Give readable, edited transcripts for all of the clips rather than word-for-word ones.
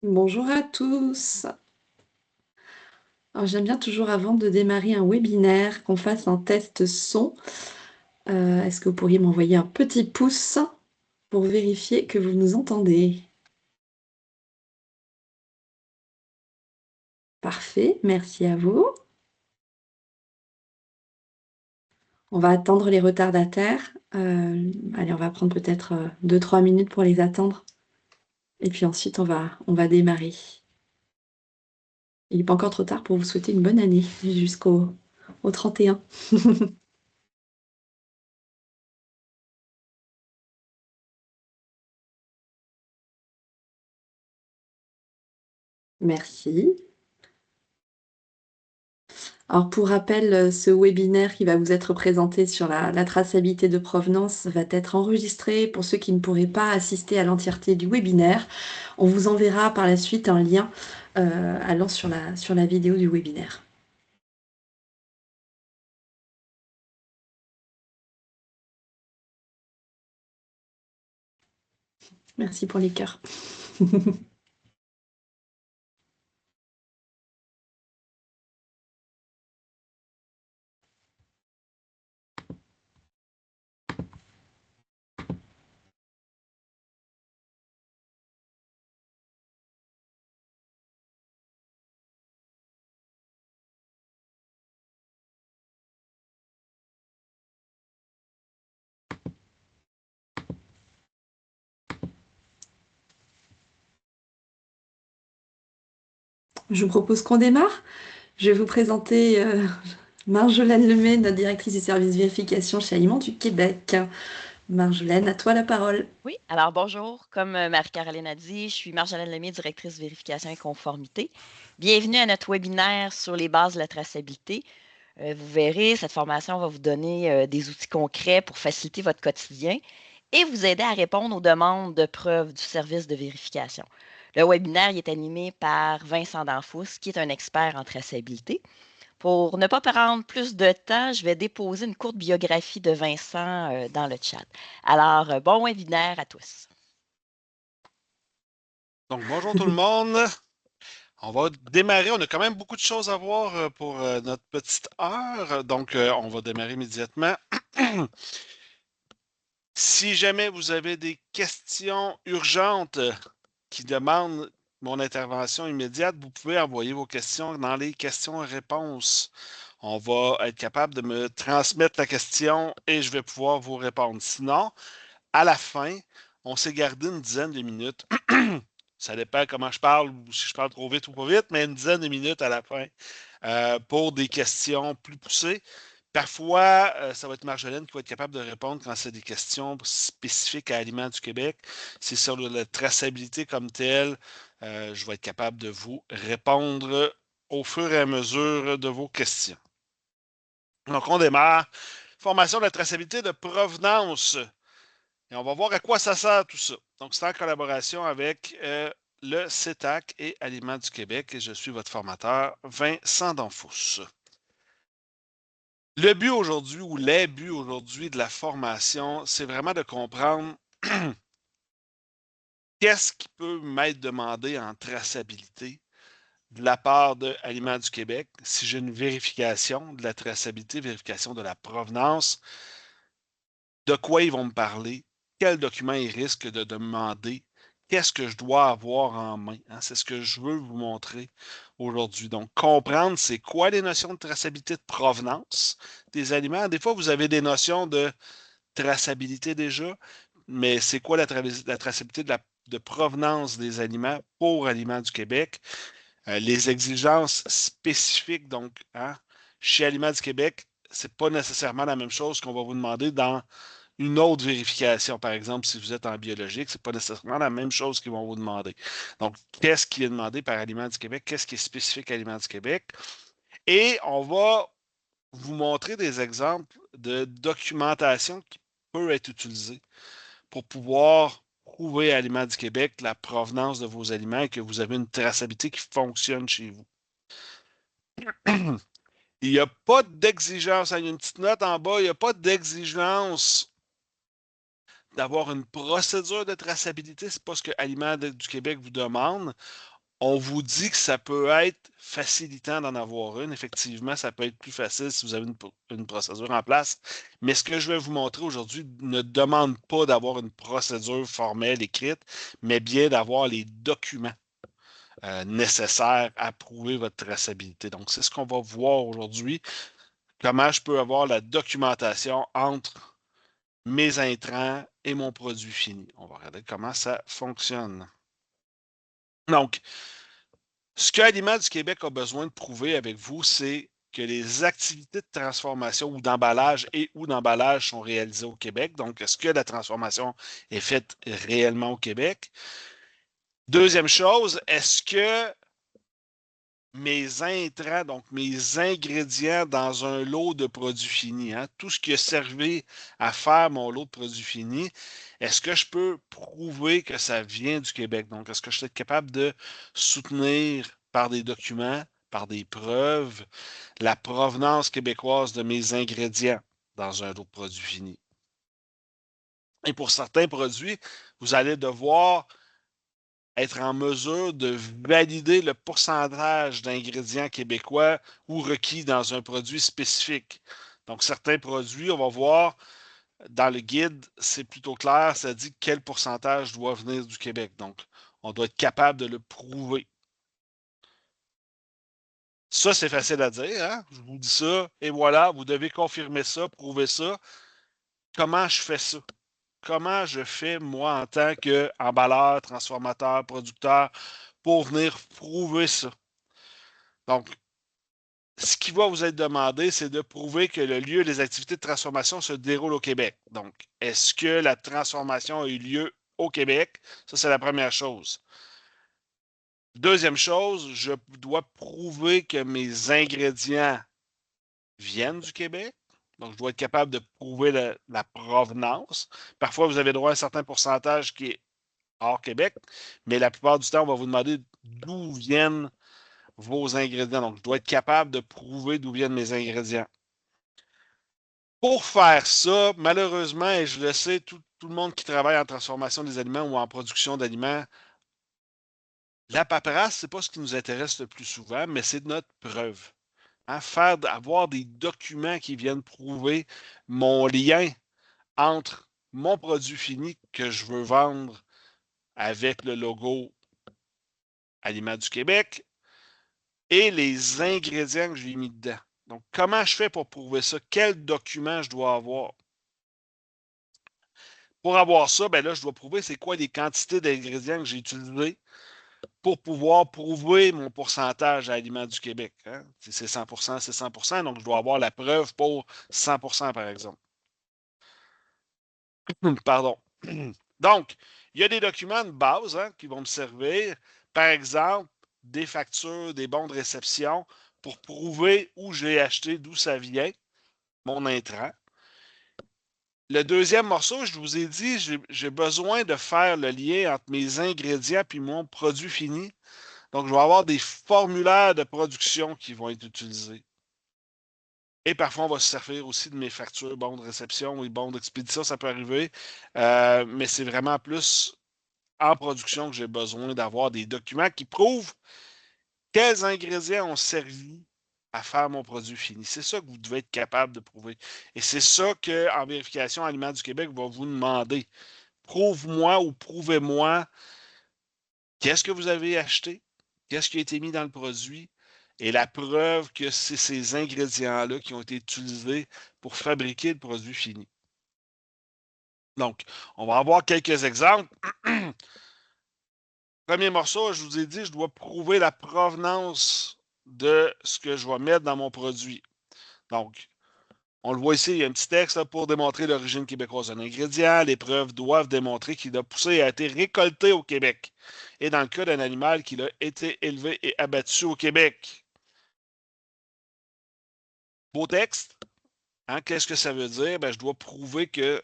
Bonjour à tous. Alors, j'aime bien toujours avant de démarrer un webinaire qu'on fasse un test son. Est-ce que vous pourriez m'envoyer un petit pouce pour vérifier que vous nous entendez? Parfait, merci à vous. On va attendre les retardataires. Allez, on va prendre peut-être 2-3 minutes pour les attendre. Et puis ensuite, on va démarrer. Il n'est pas encore trop tard pour vous souhaiter une bonne année jusqu'au 31. Merci. Alors, pour rappel, ce webinaire qui va vous être présenté sur la traçabilité de provenance va être enregistré pour ceux qui ne pourraient pas assister à l'entièreté du webinaire. On vous enverra par la suite un lien allant sur la vidéo du webinaire. Merci pour les cœurs. Je vous propose qu'on démarre. Je vais vous présenter Marjolaine Lemay, notre directrice du service vérification chez Aliments du Québec. Marjolaine, à toi la parole. Oui, alors bonjour. Comme Marie-Caroline a dit, je suis Marjolaine Lemay, directrice vérification et conformité. Bienvenue à notre webinaire sur les bases de la traçabilité. Vous verrez, cette formation va vous donner des outils concrets pour faciliter votre quotidien et vous aider à répondre aux demandes de preuves du service de vérification. Le webinaire est animé par Vincent Danfous, qui est un expert en traçabilité. Pour ne pas prendre plus de temps, je vais déposer une courte biographie de Vincent dans le chat. Alors, bon webinaire à tous. Donc, bonjour tout le monde. On va démarrer. On a quand même beaucoup de choses à voir pour notre petite heure. Donc, on va démarrer immédiatement. Si jamais vous avez des questions urgentes qui demandent mon intervention immédiate, vous pouvez envoyer vos questions dans les questions-réponses. On va être capable de me transmettre la question et je vais pouvoir vous répondre. Sinon, à la fin, on s'est gardé une dizaine de minutes. Ça dépend comment je parle ou si je parle trop vite ou pas vite, mais une dizaine de minutes à la fin pour des questions plus poussées. Parfois, ça va être Marjolaine qui va être capable de répondre quand c'est des questions spécifiques à Aliments du Québec. C'est sur la traçabilité comme telle. Je vais être capable de vous répondre au fur et à mesure de vos questions. Donc, on démarre. Formation de la traçabilité de provenance. Et on va voir à quoi ça sert tout ça. Donc, c'est en collaboration avec le CETAC et Aliments du Québec. Et je suis votre formateur, Vincent Danfous. Le but aujourd'hui, ou les buts aujourd'hui de la formation, c'est vraiment de comprendre qu'est-ce qui peut m'être demandé en traçabilité de la part de Aliments du Québec. Si j'ai une vérification de la traçabilité, vérification de la provenance, de quoi ils vont me parler, quels documents ils risquent de demander, qu'est-ce que je dois avoir en main. Hein? C'est ce que je veux vous montrer aujourd'hui. Donc, comprendre c'est quoi les notions de traçabilité de provenance des aliments. Des fois, vous avez des notions de traçabilité déjà, mais c'est quoi la traçabilité de provenance des aliments pour Aliments du Québec? Les exigences spécifiques, donc, hein, chez Aliments du Québec, c'est pas nécessairement la même chose qu'on va vous demander dans une autre vérification. Par exemple, si vous êtes en biologique, ce n'est pas nécessairement la même chose qu'ils vont vous demander. Donc, qu'est-ce qui est demandé par Aliments du Québec? Qu'est-ce qui est spécifique à Aliments du Québec? Et on va vous montrer des exemples de documentation qui peut être utilisée pour pouvoir prouver à Aliments du Québec la provenance de vos aliments et que vous avez une traçabilité qui fonctionne chez vous. Il n'y a pas d'exigence, il y a une petite note en bas, il n'y a pas d'exigence d'avoir une procédure de traçabilité. Ce n'est pas ce que Aliments du Québec vous demande. On vous dit que ça peut être facilitant d'en avoir une. Effectivement, ça peut être plus facile si vous avez une procédure en place. Mais ce que je vais vous montrer aujourd'hui ne demande pas d'avoir une procédure formelle écrite, mais bien d'avoir les documents nécessaires à prouver votre traçabilité. Donc, c'est ce qu'on va voir aujourd'hui. Comment je peux avoir la documentation entre mes intrants et mon produit fini. On va regarder comment ça fonctionne. Donc, ce que Aliments du Québec a besoin de prouver avec vous, c'est que les activités de transformation ou d'emballage et ou d'emballage sont réalisées au Québec. Donc, est-ce que la transformation est faite réellement au Québec? Deuxième chose, est-ce que mes intrants, donc mes ingrédients dans un lot de produits finis, tout ce qui a servi à faire mon lot de produits finis, est-ce que je peux prouver que ça vient du Québec? Donc, est-ce que je suis capable de soutenir par des documents, par des preuves, la provenance québécoise de mes ingrédients dans un lot de produits finis? Et pour certains produits, vous allez devoir être en mesure de valider le pourcentage d'ingrédients québécois ou requis dans un produit spécifique. Donc, certains produits, on va voir dans le guide, c'est plutôt clair, ça dit quel pourcentage doit venir du Québec. Donc, on doit être capable de le prouver. Ça, c'est facile à dire, hein? Je vous dis ça, et voilà, vous devez confirmer ça, prouver ça. Comment je fais ça? Comment je fais, moi, en tant qu'emballeur, transformateur, producteur, pour venir prouver ça? Donc, ce qui va vous être demandé, c'est de prouver que le lieu des activités de transformation se déroule au Québec. Donc, est-ce que la transformation a eu lieu au Québec? Ça, c'est la première chose. Deuxième chose, je dois prouver que mes ingrédients viennent du Québec. Donc, je dois être capable de prouver la provenance. Parfois, vous avez droit à un certain pourcentage qui est hors Québec, mais la plupart du temps, on va vous demander d'où viennent vos ingrédients. Donc, je dois être capable de prouver d'où viennent mes ingrédients. Pour faire ça, malheureusement, et je le sais, tout le monde qui travaille en transformation des aliments ou en production d'aliments, la paperasse, ce n'est pas ce qui nous intéresse le plus souvent, mais c'est notre preuve. Avoir des documents qui viennent prouver mon lien entre mon produit fini que je veux vendre avec le logo Aliments du Québec et les ingrédients que j'ai mis dedans. Donc, comment je fais pour prouver ça? Quel document je dois avoir? Pour avoir ça, ben là, je dois prouver c'est quoi les quantités d'ingrédients que j'ai utilisés pour pouvoir prouver mon pourcentage à Aliments du Québec. Hein? Si c'est 100%, c'est 100%. Donc, je dois avoir la preuve pour 100%, par exemple. Pardon. Donc, il y a des documents de base qui vont me servir. Par exemple, des factures, des bons de réception pour prouver où j'ai acheté, d'où ça vient, mon intrant. Le deuxième morceau, je vous ai dit, j'ai besoin de faire le lien entre mes ingrédients et mon produit fini. Donc, je vais avoir des formulaires de production qui vont être utilisés. Et parfois, on va se servir aussi de mes factures, bons de réception ou bons d'expédition, ça peut arriver. Mais c'est vraiment plus en production que j'ai besoin d'avoir des documents qui prouvent quels ingrédients ont servi à faire mon produit fini. C'est ça que vous devez être capable de prouver. Et c'est ça qu'en vérification Aliments du Québec va vous demander. Prouve-moi ou prouvez-moi qu'est-ce que vous avez acheté, qu'est-ce qui a été mis dans le produit et la preuve que c'est ces ingrédients-là qui ont été utilisés pour fabriquer le produit fini. Donc, on va avoir quelques exemples. Premier morceau, je vous ai dit, je dois prouver la provenance de ce que je vais mettre dans mon produit. Donc, on le voit ici, il y a un petit texte là, pour démontrer l'origine québécoise d'un ingrédient. Les preuves doivent démontrer qu'il a poussé et a été récolté au Québec. Et dans le cas d'un animal, qu'il a été élevé et abattu au Québec. Beau texte. Hein? Qu'est-ce que ça veut dire? Ben, je dois prouver que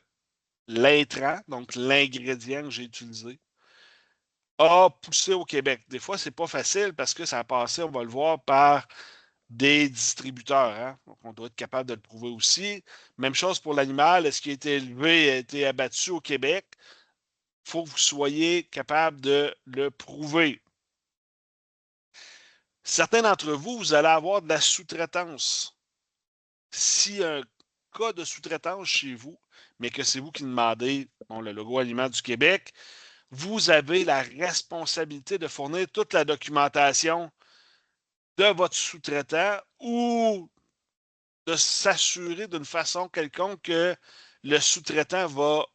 l'intrant, donc l'ingrédient que j'ai utilisé, a poussé au Québec. Des fois, c'est pas facile parce que ça a passé, on va le voir, par des distributeurs. Hein? Donc, on doit être capable de le prouver aussi. Même chose pour l'animal. Est-ce qu'il a été élevé et a été abattu au Québec? Il faut que vous soyez capable de le prouver. Certains d'entre vous, vous allez avoir de la sous-traitance. Si un cas de sous-traitance chez vous, mais que c'est vous qui demandez le logo Aliments du Québec, vous avez la responsabilité de fournir toute la documentation de votre sous-traitant ou de s'assurer d'une façon quelconque que le sous-traitant va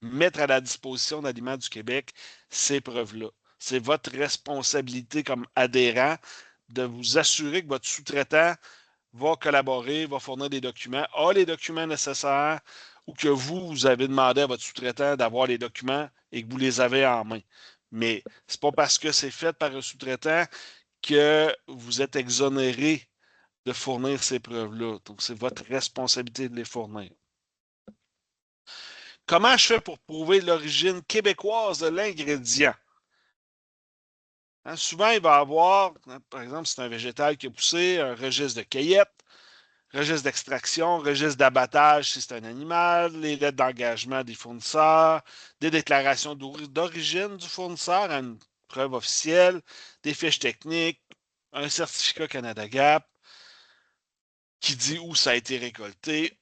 mettre à la disposition d'Aliments du Québec ces preuves-là. C'est votre responsabilité comme adhérent de vous assurer que votre sous-traitant va collaborer, va fournir des documents, a les documents nécessaires ou que vous avez demandé à votre sous-traitant d'avoir les documents et que vous les avez en main. Mais ce n'est pas parce que c'est fait par un sous-traitant que vous êtes exonéré de fournir ces preuves-là. Donc, c'est votre responsabilité de les fournir. Comment je fais pour prouver l'origine québécoise de l'ingrédient? Hein, souvent, il va y avoir, par exemple, si c'est un végétal qui a poussé, un registre de cueillette, registre d'extraction, registre d'abattage si c'est un animal, les lettres d'engagement des fournisseurs, des déclarations d'origine du fournisseur, une preuve officielle, des fiches techniques, un certificat Canada Gap qui dit où ça a été récolté.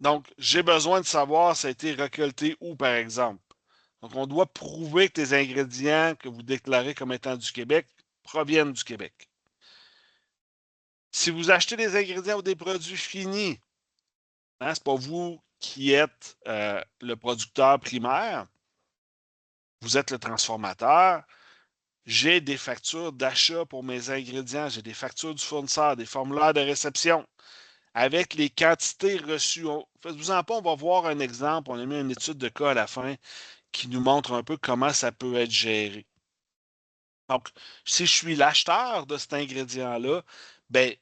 Donc, j'ai besoin de savoir ça a été récolté où, par exemple. Donc, on doit prouver que les ingrédients que vous déclarez comme étant du Québec proviennent du Québec. Si vous achetez des ingrédients ou des produits finis, ce n'est pas vous qui êtes le producteur primaire, vous êtes le transformateur. J'ai des factures d'achat pour mes ingrédients, j'ai des factures du fournisseur, des formulaires de réception avec les quantités reçues. Faites-vous-en pas, on va voir un exemple. On a mis une étude de cas à la fin qui nous montre un peu comment ça peut être géré. Donc, si je suis l'acheteur de cet ingrédient-là, ben,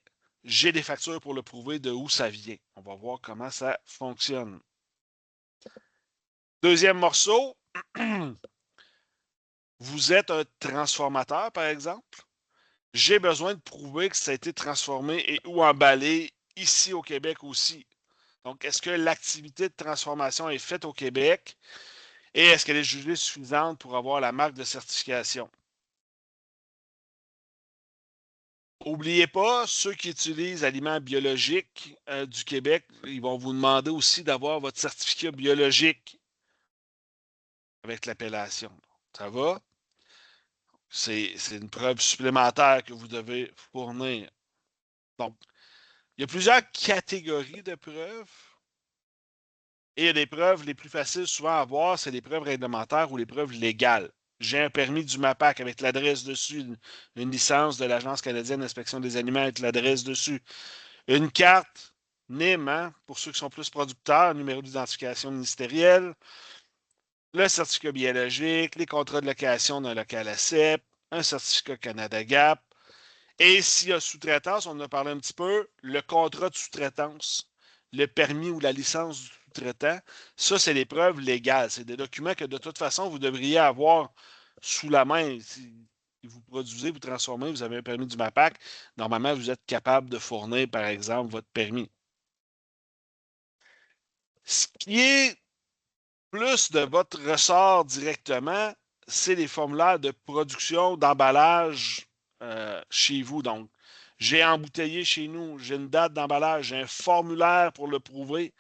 j'ai des factures pour le prouver de où ça vient. On va voir comment ça fonctionne. Deuxième morceau, vous êtes un transformateur, par exemple. J'ai besoin de prouver que ça a été transformé et ou emballé ici au Québec aussi. Donc, est-ce que l'activité de transformation est faite au Québec et est-ce qu'elle est jugée suffisante pour avoir la marque de certification? N'oubliez pas, ceux qui utilisent aliments biologiques du Québec, ils vont vous demander aussi d'avoir votre certificat biologique avec l'appellation. Ça va? C'est une preuve supplémentaire que vous devez fournir. Donc, il y a plusieurs catégories de preuves. Et il y a des preuves les plus faciles souvent à avoir, c'est les preuves réglementaires ou les preuves légales. J'ai un permis du MAPAC avec l'adresse dessus, une licence de l'Agence canadienne d'inspection des aliments avec l'adresse dessus. Une carte NIM, hein, pour ceux qui sont plus producteurs, numéro d'identification ministérielle, le certificat biologique, les contrats de location d'un local ACEP, un certificat Canada Gap. Et s'il y a sous-traitance, on en a parlé un petit peu, le contrat de sous-traitance, le permis ou la licence du sous-traitant, ça, c'est les preuves légales. C'est des documents que de toute façon, vous devriez avoir sous la main. Si vous produisez, vous transformez, vous avez un permis du MAPAC, normalement, vous êtes capable de fournir, par exemple, votre permis. Ce qui est plus de votre ressort directement, c'est les formulaires de production, d'emballage chez vous. Donc, j'ai embouteillé chez nous, j'ai une date d'emballage, j'ai un formulaire pour le prouver.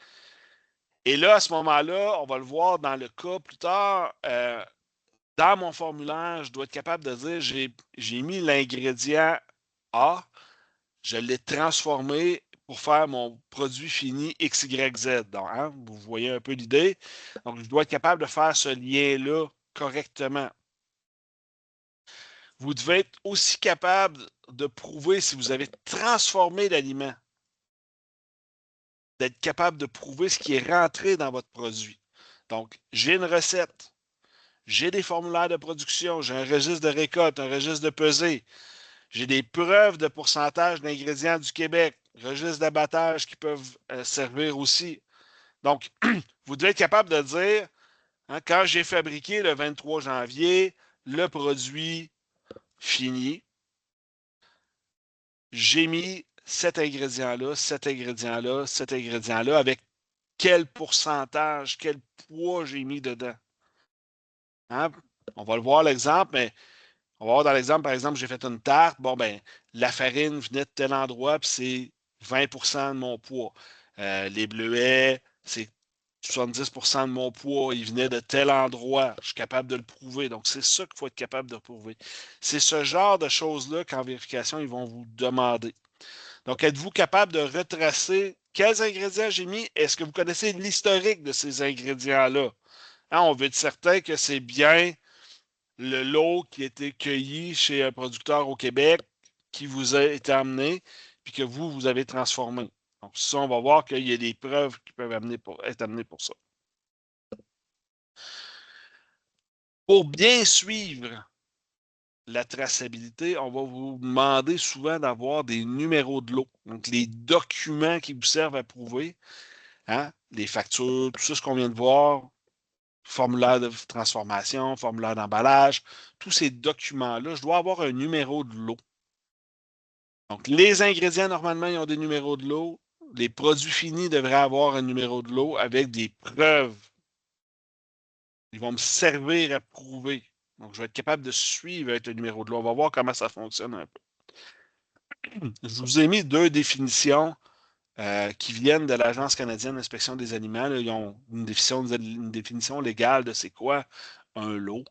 Et là, à ce moment-là, on va le voir dans le cas plus tard. Dans mon formulaire, je dois être capable de dire j'ai mis l'ingrédient A, je l'ai transformé pour faire mon produit fini XYZ. Donc, hein, vous voyez un peu l'idée. Donc, je dois être capable de faire ce lien-là correctement. Vous devez être aussi capable de prouver si vous avez transformé l'aliment, d'être capable de prouver ce qui est rentré dans votre produit. Donc, j'ai une recette, j'ai des formulaires de production, j'ai un registre de récolte, un registre de pesée, j'ai des preuves de pourcentage d'ingrédients du Québec, registre d'abattage qui peuvent servir aussi. Donc, vous devez être capable de dire, hein, quand j'ai fabriqué le 23 janvier le produit fini, j'ai mis cet ingrédient-là, cet ingrédient-là, cet ingrédient-là, avec quel pourcentage, quel poids j'ai mis dedans. Hein? On va le voir l'exemple, mais On va voir dans l'exemple, par exemple, j'ai fait une tarte. Bon, ben, la farine venait de tel endroit, puis c'est 20% de mon poids. Les bleuets, c'est 70% de mon poids, il venait de tel endroit. Je suis capable de le prouver. Donc, c'est ça qu'il faut être capable de prouver. C'est ce genre de choses-là qu'en vérification, ils vont vous demander. Donc, êtes-vous capable de retracer quels ingrédients j'ai mis? Est-ce que vous connaissez l'historique de ces ingrédients-là? Hein, on veut être certain que c'est bien le lot qui a été cueilli chez un producteur au Québec qui vous a été amené, puis que vous avez transformé. Donc, ça, on va voir qu'il y a des preuves qui peuvent être amenées pour ça. Pour bien suivre la traçabilité, on va vous demander souvent d'avoir des numéros de lot. Donc, les documents qui vous servent à prouver, hein, les factures, tout ça, ce qu'on vient de voir, formulaire de transformation, formulaire d'emballage, tous ces documents-là, je dois avoir un numéro de lot. Donc, les ingrédients, normalement, ils ont des numéros de lot. Les produits finis devraient avoir un numéro de lot avec des preuves. Ils vont me servir à prouver. Donc, je vais être capable de suivre avec le numéro de lot. On va voir comment ça fonctionne un peu. Je vous ai mis 2 définitions qui viennent de l'Agence canadienne d'inspection des aliments. Là, ils ont une définition légale de c'est quoi un lot.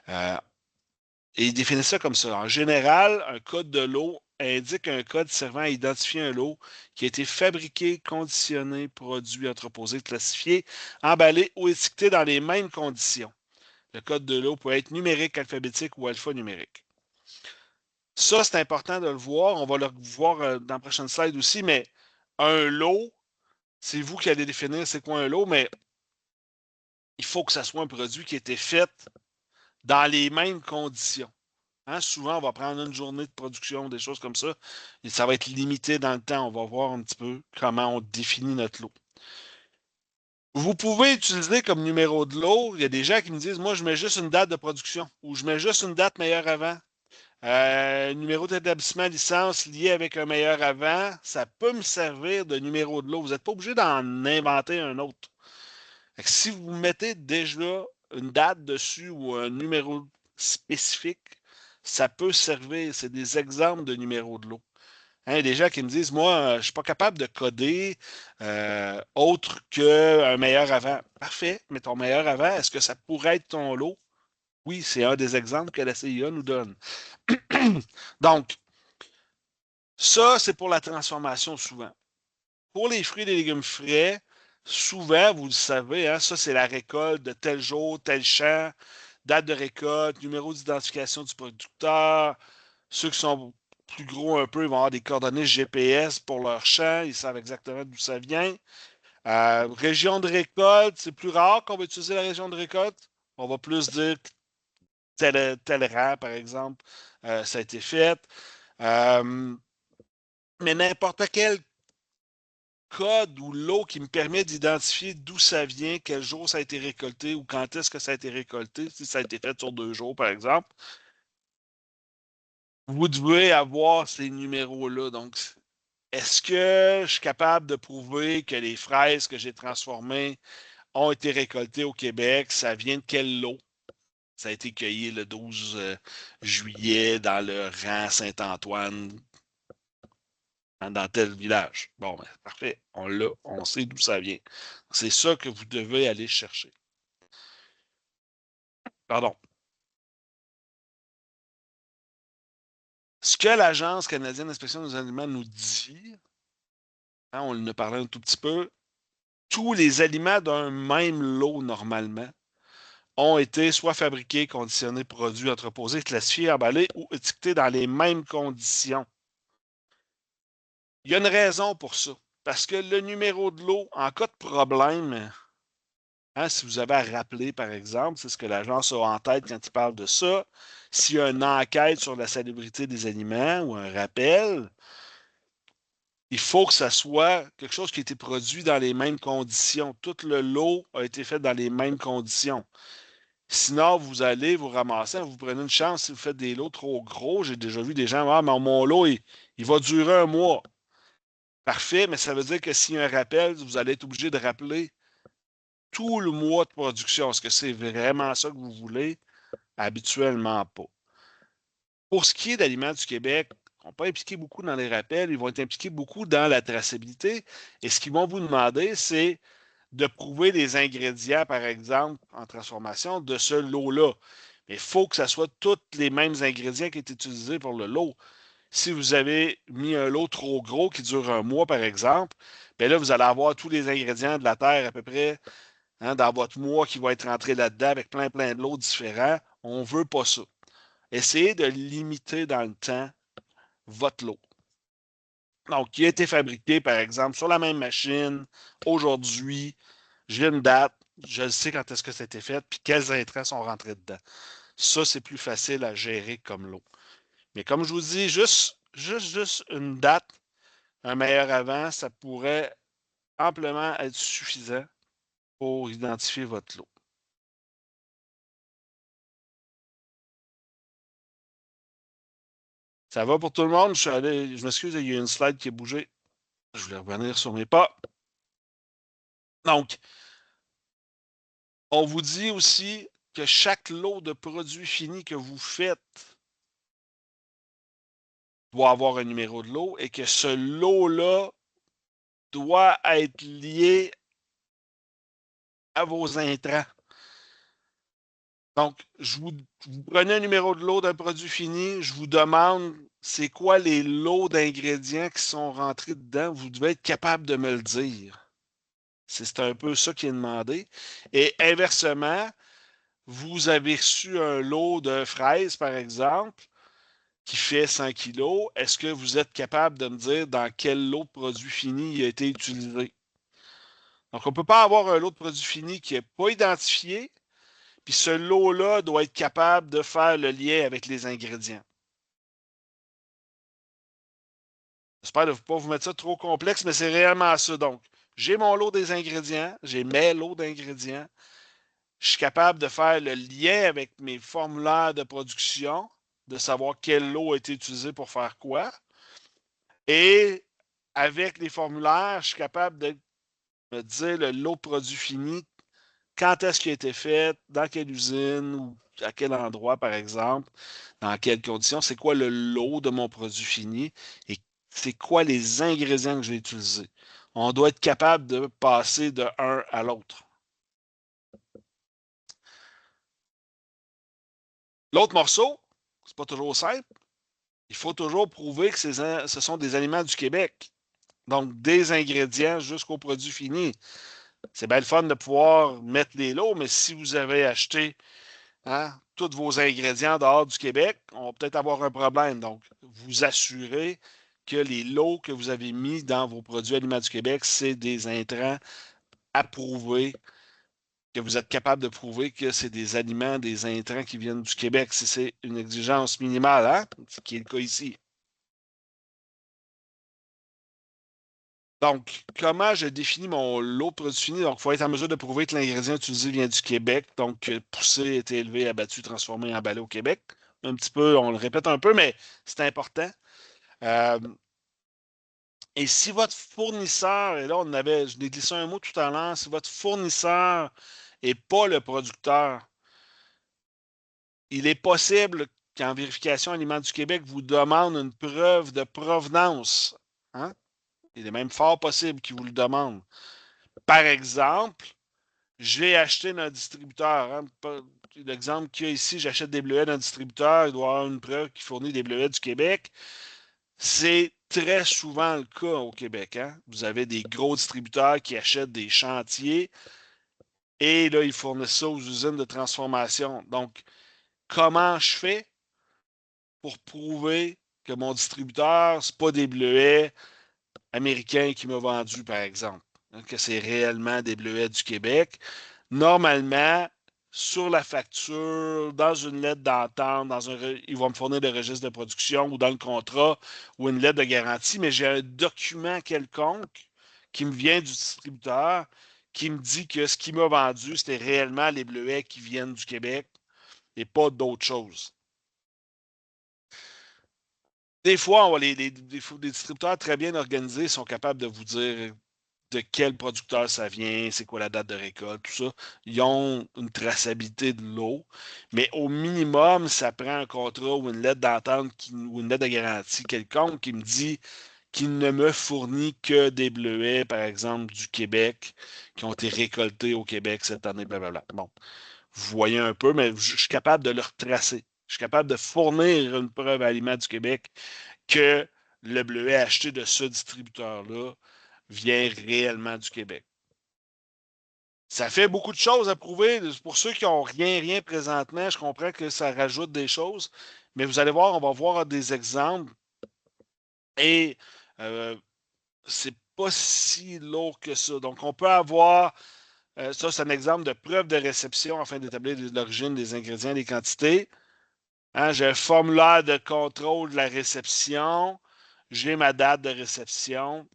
Et ils définissent ça comme ça. En général, un code de lot indique un code servant à identifier un lot qui a été fabriqué, conditionné, produit, entreposé, classifié, emballé ou étiqueté dans les mêmes conditions. Le code de lot peut être numérique, alphabétique ou alphanumérique. Ça, c'est important de le voir. On va le voir dans la prochaine slide aussi, mais un lot, c'est vous qui allez définir c'est quoi un lot, mais il faut que ça soit un produit qui a été fait dans les mêmes conditions. Hein, souvent, on va prendre une journée de production, des choses comme ça, et ça va être limité dans le temps. On va voir un petit peu comment on définit notre lot. Vous pouvez utiliser comme numéro de lot, il y a des gens qui me disent, moi, je mets juste une date de production ou je mets juste une date meilleure avant. Numéro d'établissement licence lié avec un meilleur avant, ça peut me servir de numéro de lot. Vous n'êtes pas obligé d'en inventer un autre. Si vous mettez déjà une date dessus ou un numéro spécifique, ça peut servir. C'est des exemples de numéros de lot. Hein, il y a des gens qui me disent, moi, je ne suis pas capable de coder autre qu'un meilleur avant. Parfait, mais ton meilleur avant, est-ce que ça pourrait être ton lot? Oui, c'est un des exemples que la CIA nous donne. Donc, ça, c'est pour la transformation souvent. Pour les fruits et les légumes frais, souvent, vous le savez, hein, ça, c'est la récolte de tel jour, tel champ, date de récolte, numéro d'identification du producteur. Ceux qui sont plus gros un peu, ils vont avoir des coordonnées GPS pour leur champ. Ils savent exactement d'où ça vient. Région de récolte, c'est plus rare qu'on va utiliser la région de récolte. On va plus dire tel rang, par exemple, ça a été fait. Mais n'importe quel code ou lot qui me permet d'identifier d'où ça vient, quel jour ça a été récolté ou quand est-ce que ça a été récolté, si ça a été fait sur 2 jours, par exemple, vous devez avoir ces numéros-là. Donc, est-ce que je suis capable de prouver que les fraises que j'ai transformées ont été récoltées au Québec? Ça vient de quel lot? Ça a été cueilli le 12 juillet dans le rang Saint-Antoine, dans tel village. Bon, ben, parfait. On l'a, on sait d'où ça vient. C'est ça que vous devez aller chercher. Pardon. Ce que l'Agence canadienne d'inspection des aliments nous dit, hein, on en a parlé un tout petit peu, tous les aliments d'un même lot, normalement, ont été soit fabriqués, conditionnés, produits, entreposés, classifiés, emballés ou étiquetés dans les mêmes conditions. Il y a une raison pour ça. Parce que le numéro de lot, en cas de problème, hein, si vous avez à rappeler, par exemple, c'est ce que l'agence a en tête quand il parle de ça, s'il y a une enquête sur la salubrité des aliments ou un rappel, il faut que ça soit quelque chose qui a été produit dans les mêmes conditions. Tout le lot a été fait dans les mêmes conditions. Sinon, vous allez vous ramasser, vous prenez une chance si vous faites des lots trop gros. J'ai déjà vu des gens, ah, mais mon lot, il va durer un mois. Parfait, mais ça veut dire que s'il y a un rappel, vous allez être obligé de rappeler tout le mois de production. Est-ce que c'est vraiment ça que vous voulez? Habituellement pas. Pour ce qui est d'Aliments du Québec, ils ne vont pas impliquer beaucoup dans les rappels, ils vont être impliqués beaucoup dans la traçabilité. Et ce qu'ils vont vous demander, c'est de prouver les ingrédients, par exemple, en transformation de ce lot-là. Mais il faut que ce soit tous les mêmes ingrédients qui sont utilisés pour le lot. Si vous avez mis un lot trop gros qui dure un mois, par exemple, bien là, vous allez avoir tous les ingrédients de la terre à peu près dans votre mois qui vont être rentrés là-dedans avec plein de lots différents. On ne veut pas ça. Essayez de limiter dans le temps votre lot. Donc, qui a été fabriqué, par exemple, sur la même machine, aujourd'hui, j'ai une date, je sais quand est-ce que ça a été fait, puis quels intrants sont rentrés dedans. Ça, c'est plus facile à gérer comme lot. Mais comme je vous dis, juste une date, un meilleur avant, ça pourrait amplement être suffisant pour identifier votre lot. Ça va pour tout le monde? Je m'excuse, il y a une slide qui a bougé. Je voulais revenir sur mes pas. Donc, on vous dit aussi que chaque lot de produits finis que vous faites doit avoir un numéro de lot et que ce lot-là doit être lié à vos intrants. Donc, vous prenez un numéro de lot d'un produit fini, je vous demande c'est quoi les lots d'ingrédients qui sont rentrés dedans. Vous devez être capable de me le dire. C'est un peu ça qui est demandé. Et inversement, vous avez reçu un lot de fraises, par exemple, qui fait 100 kilos. Est-ce que vous êtes capable de me dire dans quel lot de produit fini il a été utilisé? Donc, on ne peut pas avoir un lot de produit fini qui n'est pas identifié, puis ce lot-là doit être capable de faire le lien avec les ingrédients. J'espère ne pas vous mettre ça trop complexe, mais c'est réellement ça. Donc, j'ai mon lot des ingrédients, j'ai mes lots d'ingrédients. Je suis capable de faire le lien avec mes formulaires de production, de savoir quel lot a été utilisé pour faire quoi. Et avec les formulaires, je suis capable de me dire le lot de produit fini, quand est-ce qu'il a été fait, dans quelle usine ou à quel endroit, par exemple, dans quelles conditions, c'est quoi le lot de mon produit fini et c'est quoi les ingrédients que j'ai utilisés. On doit être capable de passer de un à l'autre. L'autre morceau, c'est pas toujours simple. Il faut toujours prouver que ce sont des aliments du Québec. Donc, des ingrédients jusqu'au produit fini. C'est bien le fun de pouvoir mettre les lots, mais si vous avez acheté tous vos ingrédients dehors du Québec, on va peut-être avoir un problème. Donc, vous assurez que les lots que vous avez mis dans vos produits aliments du Québec, c'est des intrants approuvés, que vous êtes capable de prouver que c'est des aliments, des intrants qui viennent du Québec, si c'est une exigence minimale, ce qui est le cas ici. Donc, comment je définis mon lot de produits finis? Donc, il faut être en mesure de prouver que l'ingrédient utilisé vient du Québec. Donc, poussé, été élevé, abattu, transformé, emballé au Québec. Un petit peu, on le répète un peu, mais c'est important. Euh, et si votre fournisseur, et là, je l'ai glissé un mot tout à l'heure, si votre fournisseur n'est pas le producteur, il est possible qu'en vérification Aliments du Québec vous demande une preuve de provenance. Hein? Il est même fort possible qu'il vous le demande. Par exemple, j'ai acheté d'un distributeur. L'exemple qu'il y a ici, j'achète des bleuets d'un distributeur, il doit avoir une preuve qui fournit des bleuets du Québec. C'est très souvent le cas au Québec. Vous avez des gros distributeurs qui achètent des chantiers et là, ils fournissent ça aux usines de transformation. Donc, comment je fais pour prouver que mon distributeur, ce n'est pas des bleuets américains qui m'ont vendu, par exemple, que c'est réellement des bleuets du Québec? Normalement, sur la facture, dans une lettre d'entente, ils vont me fournir le registre de production ou dans le contrat ou une lettre de garantie, mais j'ai un document quelconque qui me vient du distributeur qui me dit que ce qu'il m'a vendu, c'était réellement les bleuets qui viennent du Québec et pas d'autre chose. Des fois, des distributeurs très bien organisés sont capables de vous dire de quel producteur ça vient, c'est quoi la date de récolte, tout ça. Ils ont une traçabilité de l'eau, mais au minimum, ça prend un contrat ou une lettre d'entente ou une lettre de garantie quelconque qui me dit qu'il ne me fournit que des bleuets, par exemple, du Québec, qui ont été récoltés au Québec cette année, blablabla. Bon, vous voyez un peu, mais je suis capable de le retracer. Je suis capable de fournir une preuve à Aliments du Québec que le bleuet acheté de ce distributeur-là vient réellement du Québec. Ça fait beaucoup de choses à prouver. Pour ceux qui n'ont rien présentement, je comprends que ça rajoute des choses, mais vous allez voir, on va voir des exemples et c'est pas si lourd que ça. Donc, on peut avoir, ça c'est un exemple de preuve de réception afin d'établir l'origine des ingrédients et des quantités. Hein, j'ai un formulaire de contrôle de la réception. J'ai ma date de réception.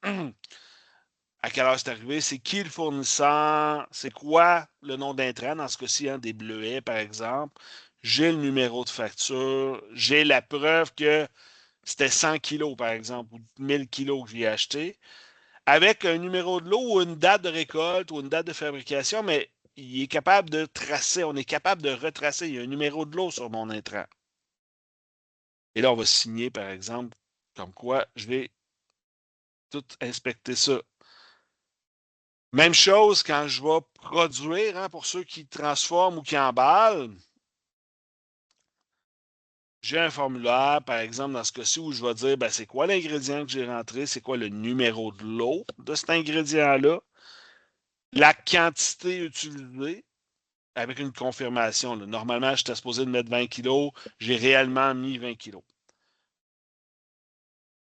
À quelle heure c'est arrivé? C'est qui le fournisseur? C'est quoi le nom d'intrant? Dans ce cas-ci, hein, des bleuets, par exemple. J'ai le numéro de facture. J'ai la preuve que c'était 100 kilos, par exemple, ou 1000 kilos que j'ai acheté. Avec un numéro de lot ou une date de récolte ou une date de fabrication, mais il est capable de tracer, on est capable de retracer. Il y a un numéro de lot sur mon intrant. Et là, on va signer, par exemple, comme quoi je vais tout inspecter ça. Même chose quand je vais produire, hein, pour ceux qui transforment ou qui emballent. J'ai un formulaire, par exemple, dans ce cas-ci, où je vais dire ben, c'est quoi l'ingrédient que j'ai rentré, c'est quoi le numéro de lot de cet ingrédient-là, la quantité utilisée, avec une confirmation. Là. Normalement, j'étais supposé de mettre 20 kilos, j'ai réellement mis 20 kilos.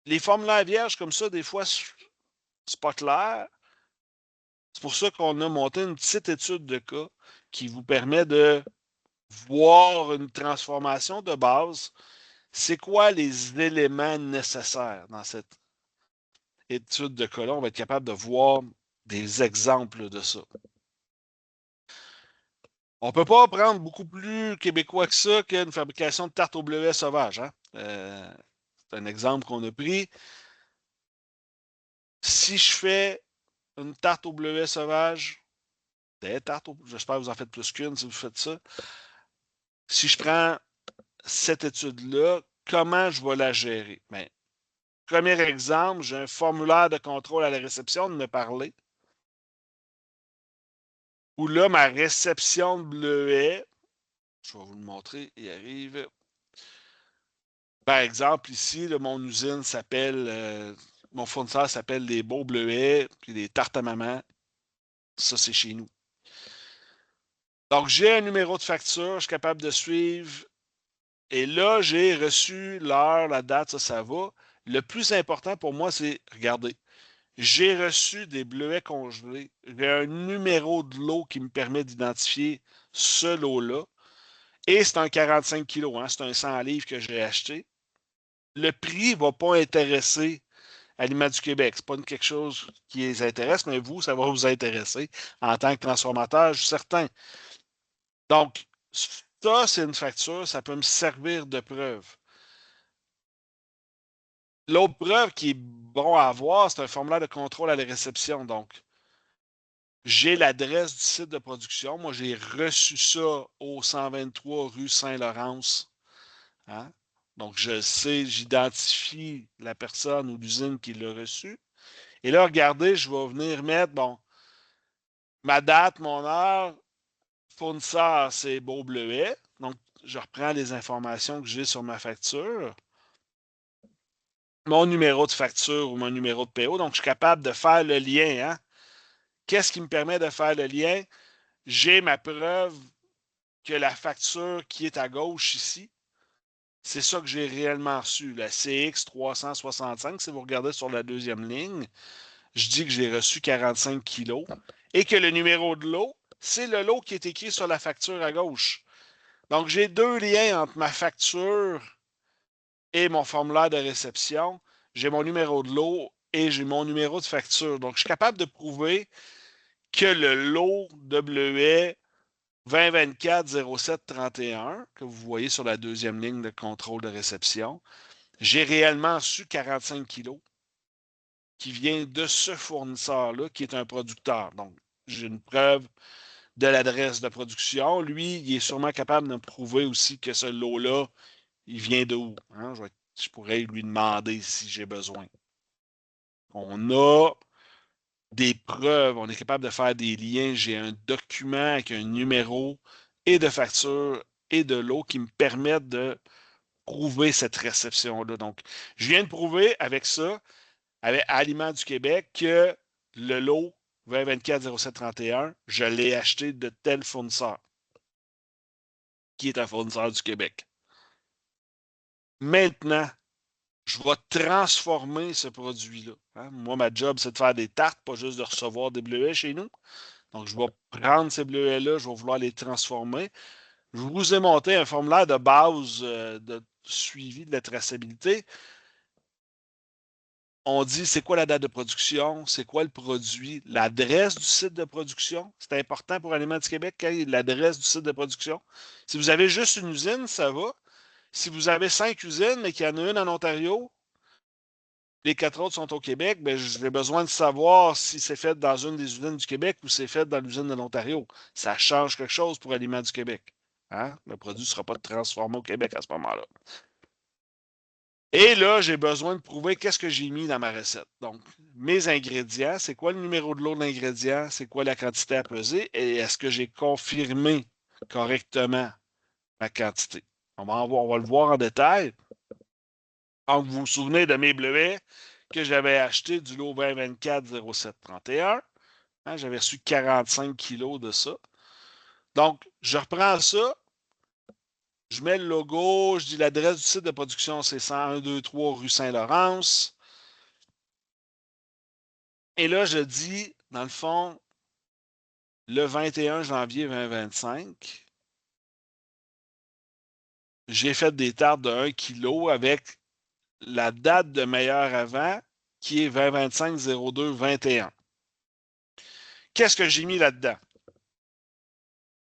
Les formulaires vierges comme ça, des fois, c'est pas clair. C'est pour ça qu'on a monté une petite étude de cas qui vous permet de voir une transformation de base. C'est quoi les éléments nécessaires dans cette étude de cas-là? On va être capable de voir des exemples de ça. On ne peut pas prendre beaucoup plus québécois que ça qu'une fabrication de tarte au bleuet sauvage. Hein? C'est un exemple qu'on a pris. Si je fais une tarte au bleuet sauvage, j'espère que vous en faites plus qu'une si vous faites ça. Si je prends cette étude-là, comment je vais la gérer? Bien, premier exemple, j'ai un formulaire de contrôle à la réception de me parler. Où là, ma réception de bleuet, je vais vous le montrer, il arrive. Par exemple, ici, là, mon usine s'appelle, mon fournisseur s'appelle les Beaux Bleuets, puis les tartes à maman. Ça, c'est chez nous. Donc, j'ai un numéro de facture, je suis capable de suivre. Et là, j'ai reçu l'heure, la date, ça va. Le plus important pour moi, c'est, regardez, j'ai reçu des bleuets congelés. J'ai un numéro de lot qui me permet d'identifier ce lot-là. Et c'est un 45 kg, hein, c'est un 100 livres que j'ai acheté. Le prix ne va pas intéresser Aliments du Québec. Ce n'est pas quelque chose qui les intéresse, mais vous, ça va vous intéresser en tant que transformateur, je suis certain. Donc, ça, c'est une facture, ça peut me servir de preuve. L'autre preuve qui est bon à avoir, c'est un formulaire de contrôle à la réception. Donc, j'ai l'adresse du site de production. Moi, j'ai reçu ça au 123 rue Saint-Laurence. Hein? Donc, je sais, j'identifie la personne ou l'usine qui l'a reçu. Et là, regardez, je vais venir mettre, bon, ma date, mon heure, fournisseur, c'est Beau Bleuet. Donc, je reprends les informations que j'ai sur ma facture. Mon numéro de facture ou mon numéro de PO. Donc, je suis capable de faire le lien. Hein? Qu'est-ce qui me permet de faire le lien? J'ai ma preuve que la facture qui est à gauche ici, c'est ça que j'ai réellement reçu. La CX365, si vous regardez sur la deuxième ligne, je dis que j'ai reçu 45 kilos et que le numéro de lot, c'est le lot qui est écrit sur la facture à gauche. Donc, j'ai deux liens entre ma facture et mon formulaire de réception. J'ai mon numéro de lot et j'ai mon numéro de facture. Donc, je suis capable de prouver que le lot de bleuet 2024-07-31, que vous voyez sur la deuxième ligne de contrôle de réception, j'ai réellement reçu 45 kilos. qui vient de ce fournisseur-là, qui est un producteur. Donc, j'ai une preuve de l'adresse de production. Lui, il est sûrement capable de me prouver aussi que ce lot-là, il vient d'où. Hein? Je pourrais lui demander si j'ai besoin. On a des preuves, on est capable de faire des liens. J'ai un document avec un numéro et de facture et de lot qui me permettent de prouver cette réception-là. Donc, je viens de prouver avec ça, avec Aliments du Québec, que le lot 2024-07-31, je l'ai acheté de tel fournisseur, qui est un fournisseur du Québec. Maintenant, je vais transformer ce produit-là. Hein? Moi, ma job, c'est de faire des tartes, pas juste de recevoir des bleuets chez nous. Donc, je vais prendre ces bleuets-là, je vais vouloir les transformer. Je vous ai monté un formulaire de base de suivi de la traçabilité. On dit c'est quoi la date de production, c'est quoi le produit, l'adresse du site de production. C'est important pour Aliments du Québec, l'adresse du site de production. Si vous avez juste une usine, ça va. Si vous avez 5 usines, mais qu'il y en a une en Ontario, les 4 autres sont au Québec, ben, j'ai besoin de savoir si c'est fait dans une des usines du Québec ou c'est fait dans l'usine de l'Ontario. Ça change quelque chose pour Aliments du Québec. Hein? Le produit ne sera pas transformé au Québec à ce moment-là. Et là, j'ai besoin de prouver qu'est-ce que j'ai mis dans ma recette. Donc, mes ingrédients, c'est quoi le numéro de lot de l'ingrédient, c'est quoi la quantité à peser et est-ce que j'ai confirmé correctement ma quantité. On va le voir en détail. Donc, vous vous souvenez de mes bleuets que j'avais acheté du lot 2024-07-31. Hein, j'avais reçu 45 kilos de ça. Donc, je reprends ça, je mets le logo, je dis l'adresse du site de production, c'est 101-23 rue Saint-Laurence. Et là, je dis, dans le fond, le 21 janvier 2025, j'ai fait des tartes de 1 kg avec la date de meilleur avant qui est 2025-02-21. Qu'est-ce que j'ai mis là-dedans?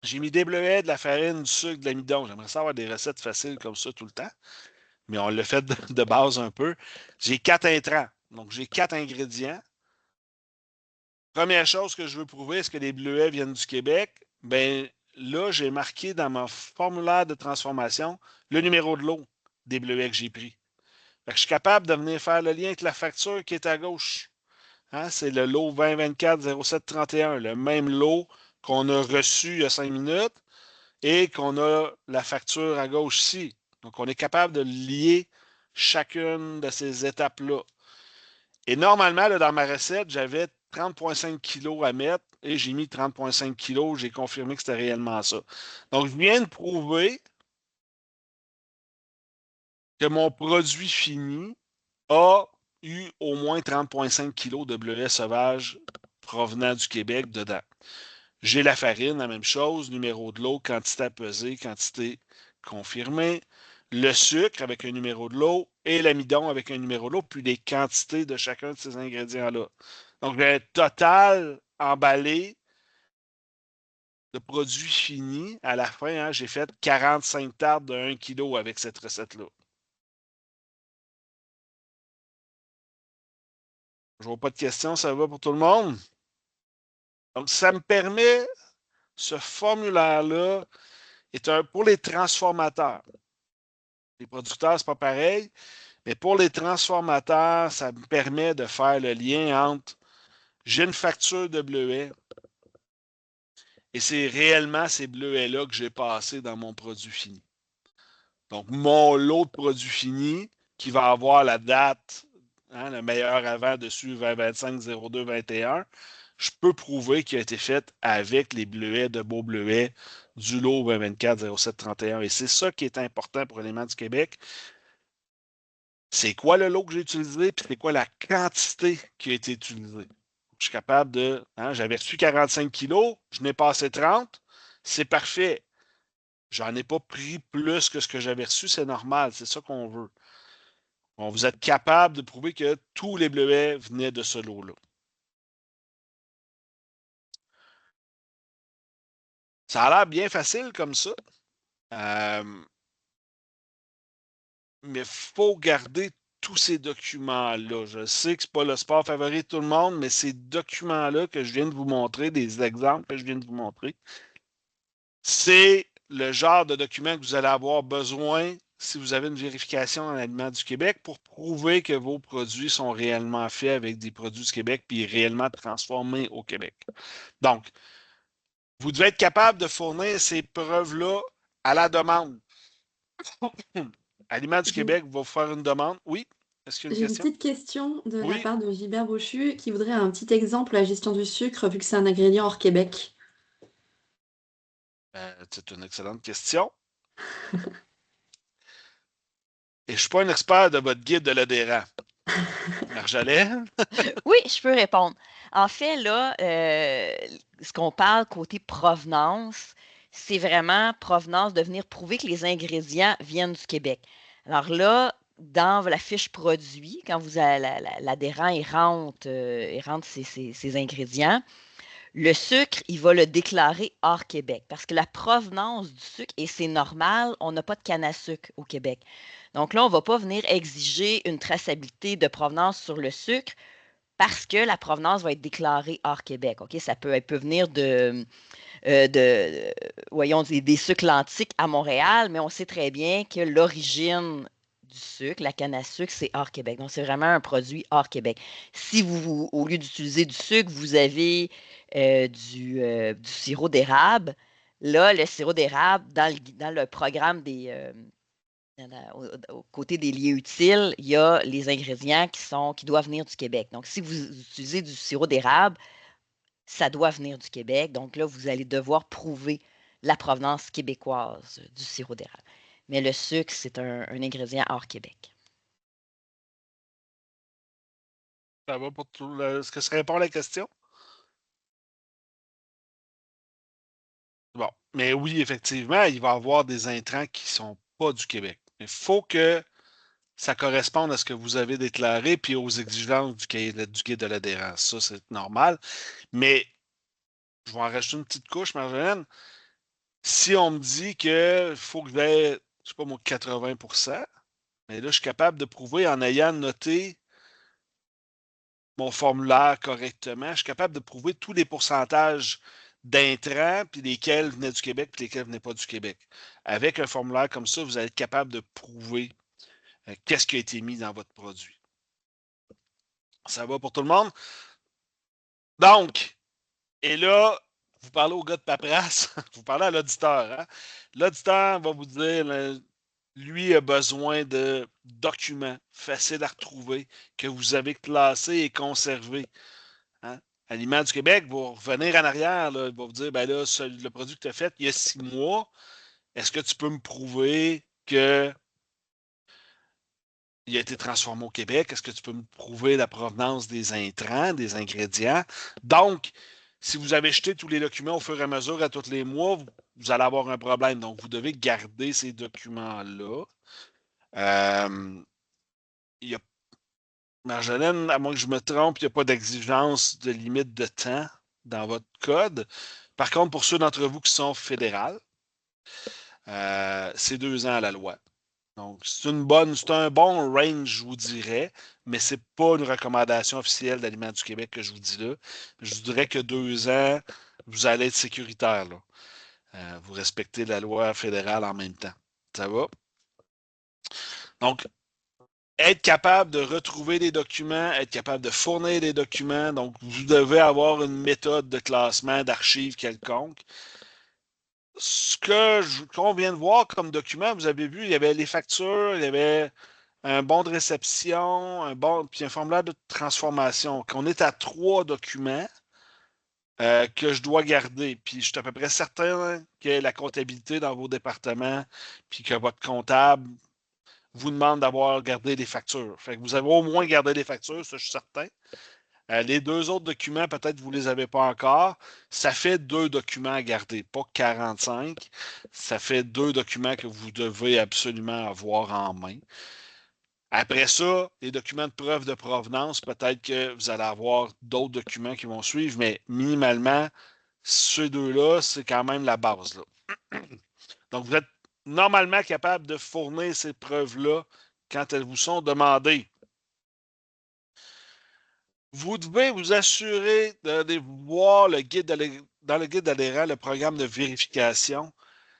J'ai mis des bleuets, de la farine, du sucre, de l'amidon. J'aimerais ça avoir des recettes faciles comme ça tout le temps, mais on l'a fait de base un peu. J'ai 4 intrants, donc j'ai 4 ingrédients. Première chose que je veux prouver, est-ce que les bleuets viennent du Québec? Bien, là, j'ai marqué dans mon formulaire de transformation le numéro de lot des bleuets que j'ai pris. Fait que je suis capable de venir faire le lien avec la facture qui est à gauche. Hein? C'est le lot 2024-07-31, le même lot qu'on a reçu il y a 5 minutes et qu'on a la facture à gauche ici. Donc, on est capable de lier chacune de ces étapes-là. Et normalement, là, dans ma recette, j'avais 30,5 kg à mettre et j'ai mis 30,5 kg. J'ai confirmé que c'était réellement ça. Donc, je viens de prouver que mon produit fini a eu au moins 30,5 kg de bleuets sauvages provenant du Québec dedans. J'ai la farine, la même chose, numéro de lot, quantité à peser, quantité confirmée, le sucre avec un numéro de lot et l'amidon avec un numéro de lot, puis les quantités de chacun de ces ingrédients-là. Donc, le total emballé de produits finis, à la fin, hein, j'ai fait 45 tartes de 1 kg avec cette recette-là. Je vois pas de questions, ça va pour tout le monde? Donc, ça me permet, ce formulaire-là est pour les transformateurs. Les producteurs, c'est pas pareil, mais pour les transformateurs, ça me permet de faire le lien entre j'ai une facture de bleuets et c'est réellement ces bleuets-là que j'ai passés dans mon produit fini. Donc, mon lot de produits finis qui va avoir la date, hein, le meilleur avant dessus, 2025-02-21, je peux prouver qu'il a été fait avec les bleuets de beaux bleuets du lot 2024-07-31. Et c'est ça qui est important pour Aliments du Québec. C'est quoi le lot que j'ai utilisé, puis c'est quoi la quantité qui a été utilisée. Je suis capable de. Hein, j'avais reçu 45 kilos, je n'ai passé 30, c'est parfait. J'en ai pas pris plus que ce que j'avais reçu, c'est normal, c'est ça qu'on veut. Bon, vous êtes capable de prouver que tous les bleuets venaient de ce lot-là. Ça a l'air bien facile comme ça, mais il faut garder tous ces documents-là. Je sais que ce n'est pas le sport favori de tout le monde, mais ces documents-là que je viens de vous montrer, des exemples que je viens de vous montrer, c'est le genre de document que vous allez avoir besoin si vous avez une vérification en Aliments du Québec pour prouver que vos produits sont réellement faits avec des produits du Québec puis réellement transformés au Québec. Donc, vous devez être capable de fournir ces preuves-là à la demande. Aliments du Québec va vous faire une demande. Oui? Est-ce qu'il y a une J'ai une question? petite question de la Oui? part de Gilbert Brochu qui voudrait un petit exemple de la gestion du sucre vu que c'est un ingrédient hors Québec. C'est une excellente question. Et je ne suis pas un expert de votre guide de l'adhérent. Marjolaine? Oui, je peux répondre. En fait, là, ce qu'on parle côté provenance, c'est vraiment provenance de venir prouver que les ingrédients viennent du Québec. Alors là, dans la fiche produit, quand l'adhérent il rentre ses ingrédients, le sucre, il va le déclarer hors Québec parce que la provenance du sucre, et c'est normal, on n'a pas de canne à sucre au Québec. Donc là, on ne va pas venir exiger une traçabilité de provenance sur le sucre parce que la provenance va être déclarée hors Québec. OK? Elle peut venir voyons, des sucres Lantiques à Montréal, mais on sait très bien que l'origine du sucre, la canne à sucre, c'est hors Québec. Donc, c'est vraiment un produit hors Québec. Si au lieu d'utiliser du sucre, vous avez du sirop d'érable, là, le sirop d'érable, dans le programme au côté des liens utiles, il y a les ingrédients qui doivent venir du Québec. Donc, si vous utilisez du sirop d'érable, ça doit venir du Québec. Donc là, vous allez devoir prouver la provenance québécoise du sirop d'érable. Mais le sucre, c'est un ingrédient hors Québec. Ça va pour tout Est-ce que ça répond à la question? Bon. Mais oui, effectivement, il va y avoir des intrants qui ne sont pas du Québec. Il faut que ça corresponde à ce que vous avez déclaré puis aux exigences du guide de l'adhérence. Ça, c'est normal. Mais je vais en rajouter une petite couche, Marjolaine. Si on me dit qu'il faut que j'aie, je sais pas moi, 80%, mais là, je suis capable de prouver en ayant noté mon formulaire correctement, je suis capable de prouver tous les pourcentages d'intrants, puis lesquels venaient du Québec, puis lesquels ne venaient pas du Québec. Avec un formulaire comme ça, vous allez être capable de prouver qu'est-ce qui a été mis dans votre produit. Ça va pour tout le monde? Donc, et là, vous parlez au gars de paperasse, vous parlez à l'auditeur. Hein? L'auditeur va vous dire, lui a besoin de documents faciles à retrouver que vous avez classés et conservés. Hein? Aliments du Québec va revenir en arrière, là, il va vous dire, ben là, le produit que tu as fait il y a 6 mois, est-ce que tu peux me prouver que il a été transformé au Québec? Est-ce que tu peux me prouver la provenance des intrants, des ingrédients? Donc, si vous avez jeté tous les documents au fur et à mesure à tous les mois, vous allez avoir un problème. Donc, vous devez garder ces documents-là. Il y a, Marjolaine, à moins que je me trompe, il n'y a pas d'exigence de limite de temps dans votre code. Par contre, pour ceux d'entre vous qui sont fédérales, c'est 2 ans à la loi. Donc, c'est un bon range, je vous dirais, mais ce n'est pas une recommandation officielle d'Aliments du Québec que je vous dis là. Je vous dirais que 2 ans, vous allez être sécuritaire, là. Vous respectez la loi fédérale en même temps. Ça va? Donc, être capable de retrouver des documents, être capable de fournir des documents. Donc, vous devez avoir une méthode de classement, d'archives quelconque. Qu'on vient de voir comme document, vous avez vu, il y avait les factures, il y avait un bon de réception, puis un formulaire de transformation. Qu'on est à 3 documents que je dois garder. Puis je suis à peu près certain que la comptabilité dans vos départements, puis que votre comptable vous demande d'avoir gardé des factures. Fait que vous avez au moins gardé des factures, ça je suis certain. Les 2 autres documents, peut-être que vous ne les avez pas encore. Ça fait 2 documents à garder, pas 45. Ça fait 2 documents que vous devez absolument avoir en main. Après ça, les documents de preuve de provenance, peut-être que vous allez avoir d'autres documents qui vont suivre, mais minimalement, ces 2-là, c'est quand même la base, là. Donc, vous êtes normalement capable de fournir ces preuves-là quand elles vous sont demandées. Vous devez vous assurer d'aller voir dans le guide adhérent le programme de vérification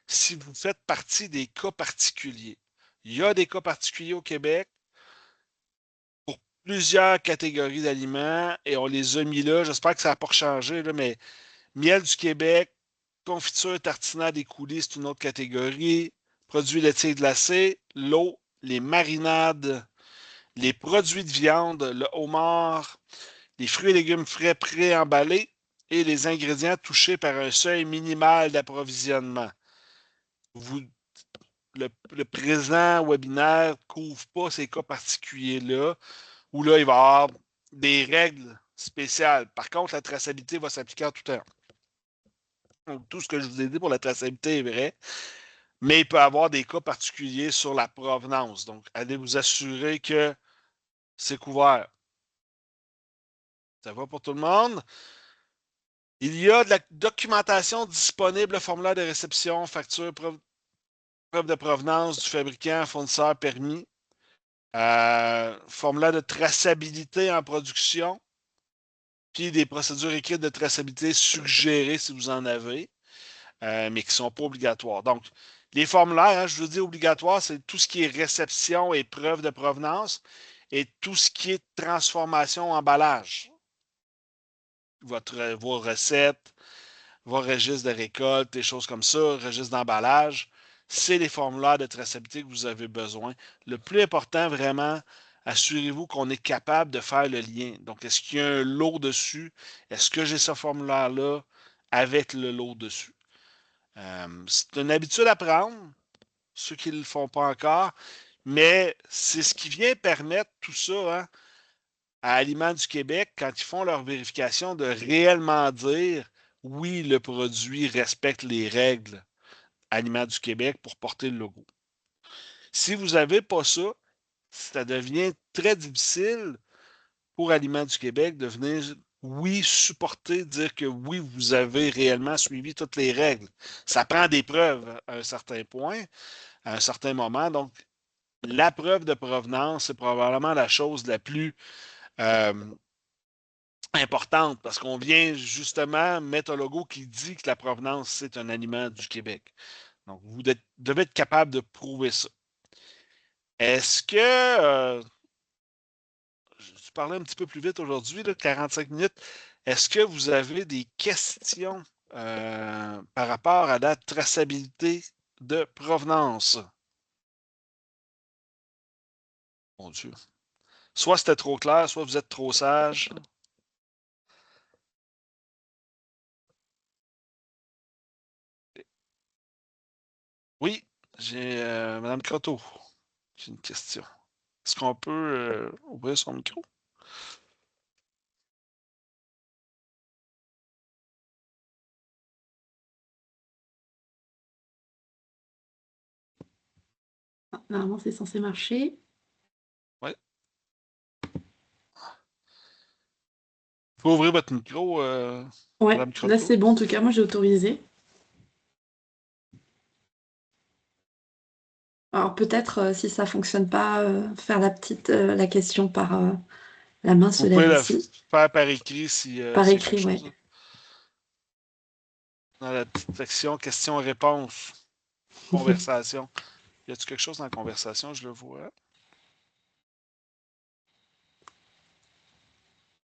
si vous faites partie des cas particuliers. Il y a des cas particuliers au Québec pour plusieurs catégories d'aliments et on les a mis là. J'espère que ça n'a pas changé, là, mais miel du Québec, confiture, tartinade et coulis, c'est une autre catégorie. Produits laitiers glacés, l'eau, les marinades, les produits de viande, le homard, les fruits et légumes frais pré-emballés et les ingrédients touchés par un seuil minimal d'approvisionnement. Le présent webinaire ne couvre pas ces cas particuliers-là, où là, il va y avoir des règles spéciales. Par contre, la traçabilité va s'appliquer en tout temps. Donc, tout ce que je vous ai dit pour la traçabilité est vrai, mais il peut y avoir des cas particuliers sur la provenance. Donc, allez vous assurer que c'est couvert. Ça va pour tout le monde? Il y a de la documentation disponible, formulaire de réception, facture, preuve de provenance du fabricant, fournisseur, permis, formulaire de traçabilité en production, puis des procédures écrites de traçabilité suggérées si vous en avez, mais qui ne sont pas obligatoires. Donc, les formulaires, hein, je vous dis obligatoires, c'est tout ce qui est réception et preuve de provenance et tout ce qui est transformation, emballage. Vos recettes, vos registres de récolte, des choses comme ça, registres d'emballage, c'est les formulaires de traçabilité que vous avez besoin. Le plus important, vraiment, assurez-vous qu'on est capable de faire le lien. Donc, est-ce qu'il y a un lot dessus? Est-ce que j'ai ce formulaire-là avec le lot dessus? C'est une habitude à prendre, ceux qui ne le font pas encore, mais c'est ce qui vient permettre tout ça, hein, à Aliments du Québec, quand ils font leur vérification, de réellement dire oui, le produit respecte les règles Aliments du Québec pour porter le logo. Si vous n'avez pas ça, ça devient très difficile pour Aliments du Québec de venir, oui, supporter, dire que oui, vous avez réellement suivi toutes les règles. Ça prend des preuves à un certain point, à un certain moment. Donc, la preuve de provenance, c'est probablement la chose la plus importante parce qu'on vient justement mettre un logo qui dit que la provenance, c'est un aliment du Québec. Donc, vous devez être capable de prouver ça. Est-ce que, je parlais un petit peu plus vite aujourd'hui, 45 minutes, est-ce que vous avez des questions par rapport à la traçabilité de provenance? Mon Dieu. Soit c'était trop clair, soit vous êtes trop sage. Oui, j'ai Mme Croteau. J'ai une question. Est-ce qu'on peut ouvrir son micro? Normalement, c'est censé marcher. Oui. Vous pouvez ouvrir votre micro, Ouais, Mme là Croteau? c'est bon, en tout cas, moi j'ai autorisé. Alors peut-être, si ça fonctionne pas, faire la question par la main se Vous pouvez lève le ici. faire par écrit si, Par s'il y a quelque écrit, ouais. chose. Dans la petite section questions-réponses, conversation. Y a-t-il quelque chose dans la conversation? Je le vois.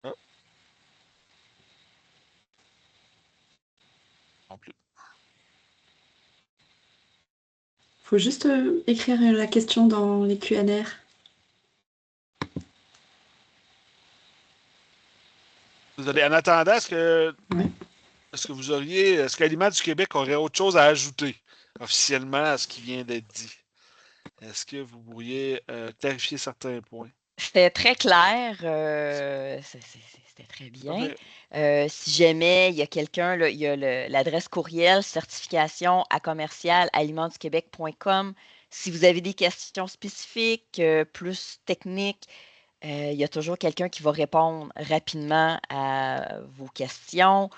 Ah, non plus. Faut juste écrire la question dans les Q&R. Désolé. En attendant, Ouais. est-ce qu'Aliments du Québec aurait autre chose à ajouter officiellement à ce qui vient d'être dit? Est-ce que vous pourriez clarifier certains points? C'était très clair, c'était très bien. Si jamais il y a quelqu'un, il y a l'adresse courriel certification à commercial alimentsduquebec.com. Si vous avez des questions spécifiques, plus techniques, il y a toujours quelqu'un qui va répondre rapidement à vos questions.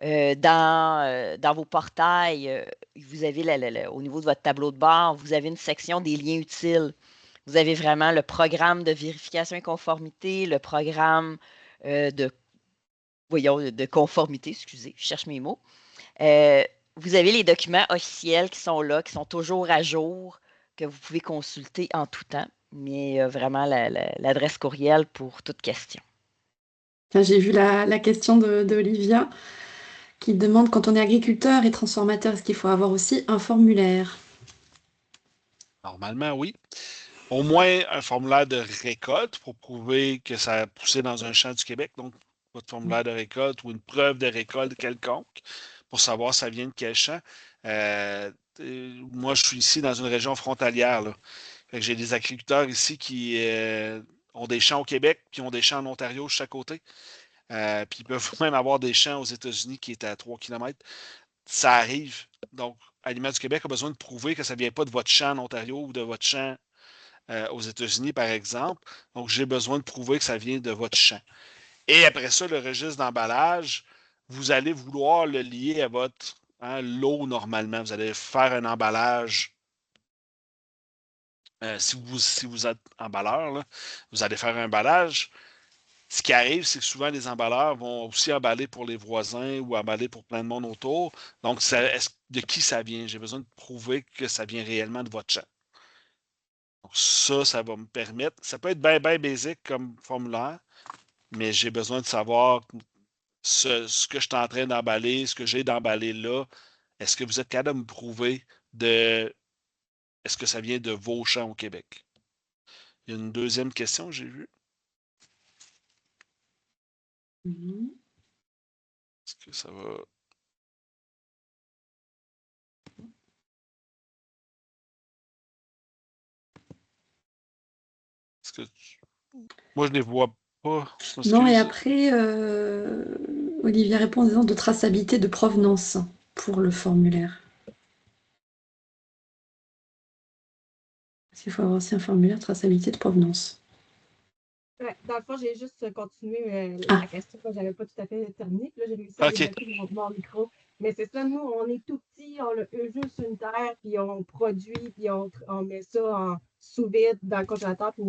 Dans vos portails, vous avez au niveau de votre tableau de bord, vous avez une section des liens utiles. Vous avez vraiment le programme de vérification et conformité, le programme de conformité, excusez, je cherche mes mots. Vous avez les documents officiels qui sont là, qui sont toujours à jour, que vous pouvez consulter en tout temps, mais vraiment l'adresse courriel pour toute question. J'ai vu la question d'Olivia qui demande quand on est agriculteur et transformateur, est-ce qu'il faut avoir aussi un formulaire? Normalement, oui. Au moins un formulaire de récolte pour prouver que ça a poussé dans un champ du Québec. Donc, votre formulaire de récolte ou une preuve de récolte quelconque pour savoir ça vient de quel champ. Moi, je suis ici dans une région frontalière, là. Fait que j'ai des agriculteurs ici qui ont des champs au Québec, puis ont des champs en Ontario de chaque côté. Puis ils peuvent même avoir des champs aux États-Unis qui est à 3 km. Ça arrive. Donc, Aliments du Québec a besoin de prouver que ça ne vient pas de votre champ en Ontario ou de votre champ aux États-Unis, par exemple. Donc, j'ai besoin de prouver que ça vient de votre champ. Et après ça, le registre d'emballage, vous allez vouloir le lier à votre lot normalement. Vous allez faire un emballage. Si vous êtes emballeur, là, vous allez faire un emballage. Ce qui arrive, c'est que souvent les emballeurs vont aussi emballer pour les voisins ou emballer pour plein de monde autour. Donc, de qui ça vient? J'ai besoin de prouver que ça vient réellement de votre champ. Donc, ça va me permettre. Ça peut être bien, bien basique comme formulaire, mais j'ai besoin de savoir ce que je suis en train d'emballer, ce que j'ai d'emballer là. Est-ce que vous êtes capable de me prouver est-ce que ça vient de vos champs au Québec? Il y a une deuxième question que j'ai vue. Est-ce que ça va. Est-ce que moi, je ne les vois pas. Non, et Excuse. après, Olivia répond en disant de traçabilité de provenance pour le formulaire. Est-ce qu'il faut avoir aussi un formulaire de traçabilité de provenance? Ouais, dans le fond, j'ai juste continué Ah. la question que j'avais pas tout à fait terminée. Puis là, j'ai réussi à OK. débloquer mon micro. Mais c'est ça, nous, on est tout petits, on a juste une terre, puis on produit, puis on met ça en sous-vide dans le congélateur. Puis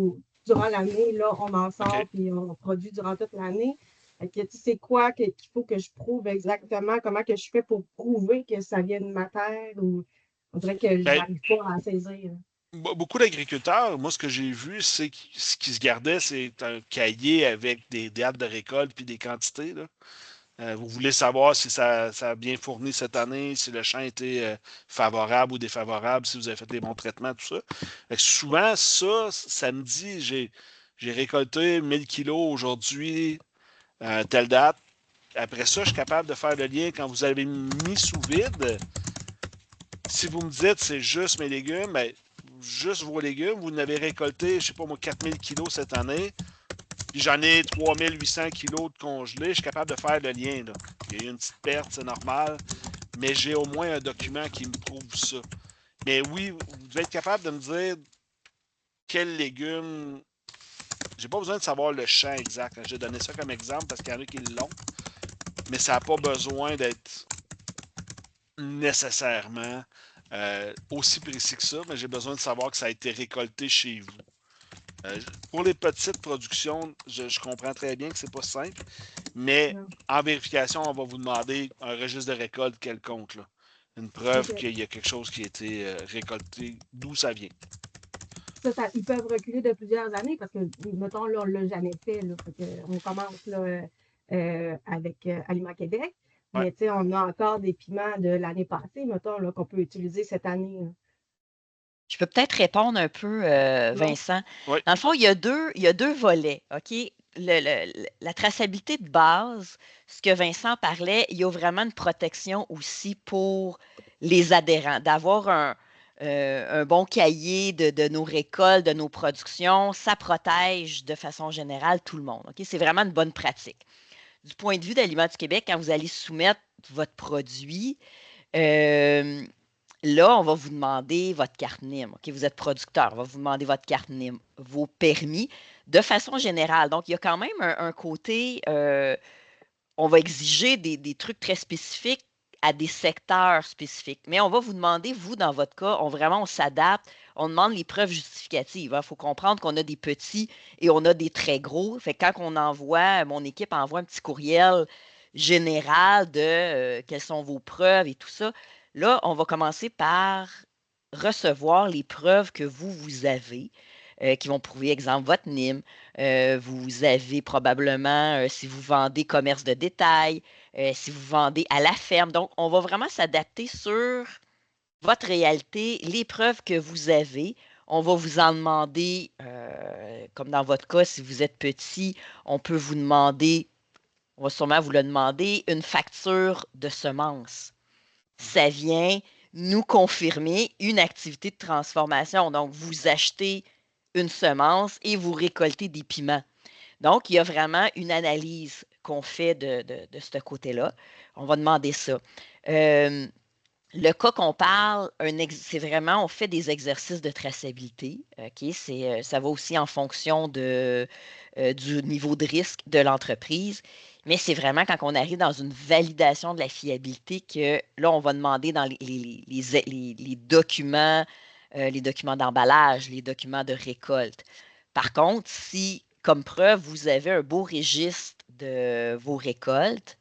durant l'année, là, on en sort, OK. puis on produit durant toute l'année. Fait que tu sais quoi qu'il faut que je prouve exactement, comment que je fais pour prouver que ça vient de ma terre, ou on dirait que Ben, j'arrive pas à saisir. beaucoup d'agriculteurs, moi, ce que j'ai vu, c'est que ce qui se gardait, c'est un cahier avec des dates de récolte puis des quantités, là. Vous voulez savoir si ça a bien fourni cette année, si le champ était favorable ou défavorable, si vous avez fait les bons traitements, tout ça. Fait que souvent, ça me dit, j'ai récolté 1000 kilos aujourd'hui, telle date. Après ça, je suis capable de faire le lien quand vous avez mis sous vide. Si vous me dites c'est juste mes légumes, ben, juste vos légumes, vous n'avez récolté, je ne sais pas moi, 4000 kilos cette année, puis j'en ai 3800 kilos de congelés, je suis capable de faire le lien. Là. Il y a eu une petite perte, c'est normal, mais j'ai au moins un document qui me prouve ça. Mais oui, vous devez être capable de me dire quels légumes. J'ai pas besoin de savoir le champ exact. J'ai donné ça comme exemple parce qu'il y en a qui l'ont, mais ça n'a pas besoin d'être nécessairement aussi précis que ça, mais j'ai besoin de savoir que ça a été récolté chez vous. Pour les petites productions, je comprends très bien que c'est pas simple, mais en vérification, on va vous demander un registre de récolte quelconque. Là. Une preuve qu'il y a quelque chose qui a été récolté, d'où ça vient. Ils peuvent reculer de plusieurs années parce que, mettons, là, on ne l'a jamais fait. Là, on commence là, avec Aliments Québec, Ouais. mais on a encore des piments de l'année passée, mettons, là, qu'on peut utiliser cette année. Là. Je peux peut-être répondre un peu, Vincent. Oui. Dans le fond, il y a deux volets, OK? La traçabilité de base, ce que Vincent parlait, il y a vraiment une protection aussi pour les adhérents, d'avoir un bon cahier de nos récoltes, de nos productions. Ça protège de façon générale tout le monde, OK? C'est vraiment une bonne pratique. Du point de vue d'Aliments du Québec, quand vous allez soumettre votre produit, là, on va vous demander votre carte NIM. OK, vous êtes producteur, on va vous demander votre carte NIM, vos permis, de façon générale. Donc, il y a quand même un côté, on va exiger des trucs très spécifiques à des secteurs spécifiques. Mais on va vous demander, vous, dans votre cas, on s'adapte, on demande les preuves justificatives. Il faut comprendre qu'on a des petits et on a des très gros. Fait que quand on envoie, mon équipe envoie un petit courriel général de quelles sont vos preuves et tout ça, là, on va commencer par recevoir les preuves que vous avez, qui vont prouver, exemple, votre NIM. Vous avez probablement, si vous vendez commerce de détail, si vous vendez à la ferme. Donc, on va vraiment s'adapter sur votre réalité, les preuves que vous avez. On va vous en demander, comme dans votre cas, si vous êtes petit, on peut vous demander, on va sûrement vous le demander, une facture de semences. Ça vient nous confirmer une activité de transformation. Donc, vous achetez une semence et vous récoltez des piments. Donc, il y a vraiment une analyse qu'on fait de ce côté-là. On va demander ça. Le cas qu'on parle, c'est vraiment, on fait des exercices de traçabilité. OK? Ça va aussi en fonction du niveau de risque de l'entreprise. Mais c'est vraiment quand on arrive dans une validation de la fiabilité que là, on va demander dans les documents d'emballage, les documents de récolte. Par contre, si, comme preuve, vous avez un beau registre de vos récoltes,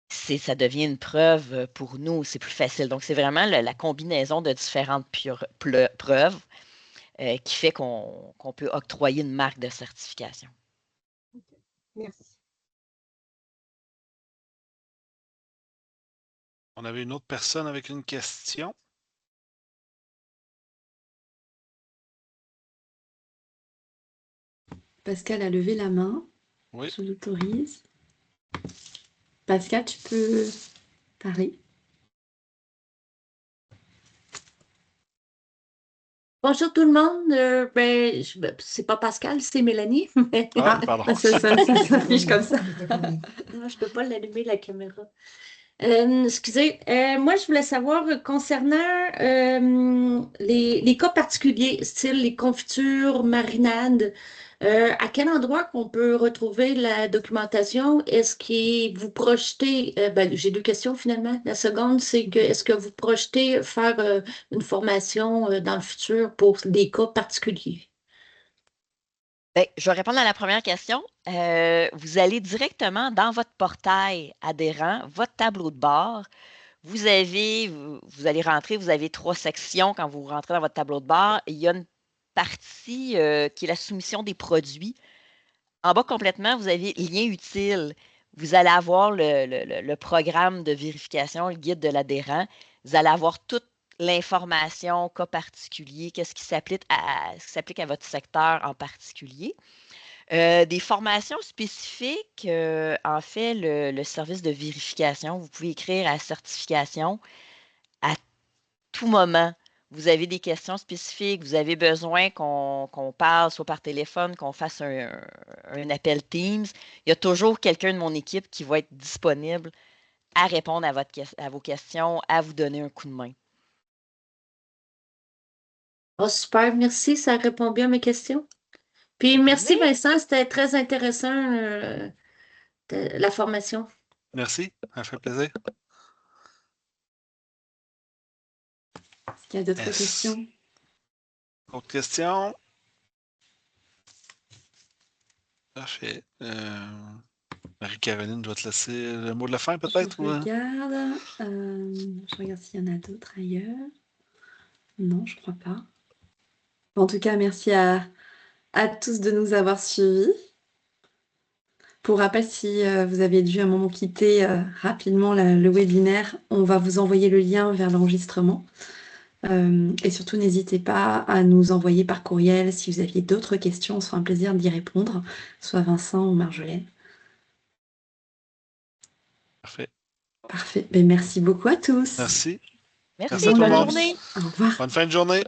ça devient une preuve pour nous, c'est plus facile. Donc, c'est vraiment la combinaison de différentes preuves qui fait qu'on peut octroyer une marque de certification. Merci. On avait une autre personne avec une question. Pascal a levé la main. Oui. Je l'autorise. Pascal, tu peux parler. Bonjour tout le monde. C'est pas Pascal, c'est Mélanie. Ah, pardon. Ça s'affiche comme ça. Non, je peux pas l'allumer la caméra. Excusez, moi je voulais savoir concernant les cas particuliers, style les confitures, marinades, à quel endroit qu'on peut retrouver la documentation? Est-ce que vous projetez, j'ai deux questions finalement. La seconde, c'est que est-ce que vous projetez faire une formation dans le futur pour des cas particuliers? Bien, je vais répondre à la première question. Vous allez directement dans votre portail adhérent, votre tableau de bord. Vous allez rentrer, vous avez 3 sections quand vous rentrez dans votre tableau de bord. Il y a une partie qui est la soumission des produits. En bas complètement, vous avez lien utile. Vous allez avoir le programme de vérification, le guide de l'adhérent. Vous allez avoir toute l'information, cas particulier, qu'est-ce qui s'applique à votre secteur en particulier. Des formations spécifiques, en fait, le service de vérification, vous pouvez écrire à certification à tout moment. Vous avez des questions spécifiques, vous avez besoin qu'on parle soit par téléphone, qu'on fasse un appel Teams. Il y a toujours quelqu'un de mon équipe qui va être disponible à répondre à vos questions, à vous donner un coup de main. Oh, super, merci, ça répond bien à mes questions. Puis merci Oui. Vincent, c'était très intéressant la formation. Merci, ça fait plaisir. Est-ce qu'il y a d'autres questions? Autre question? Parfait. Marie-Caroline doit te laisser le mot de la fin, peut-être? Je regarde s'il y en a d'autres ailleurs. Non, je crois pas. En tout cas, merci à tous de nous avoir suivis. Pour rappel, si vous avez dû à un moment quitter rapidement le webinaire, on va vous envoyer le lien vers l'enregistrement. Et surtout, n'hésitez pas à nous envoyer par courriel si vous aviez d'autres questions. On sera un plaisir d'y répondre, soit Vincent ou Marjolaine. Parfait. Parfait. Ben, merci beaucoup à tous. Merci. Merci, Merci à tout bonne le monde. journée. Au revoir. Bonne fin de journée.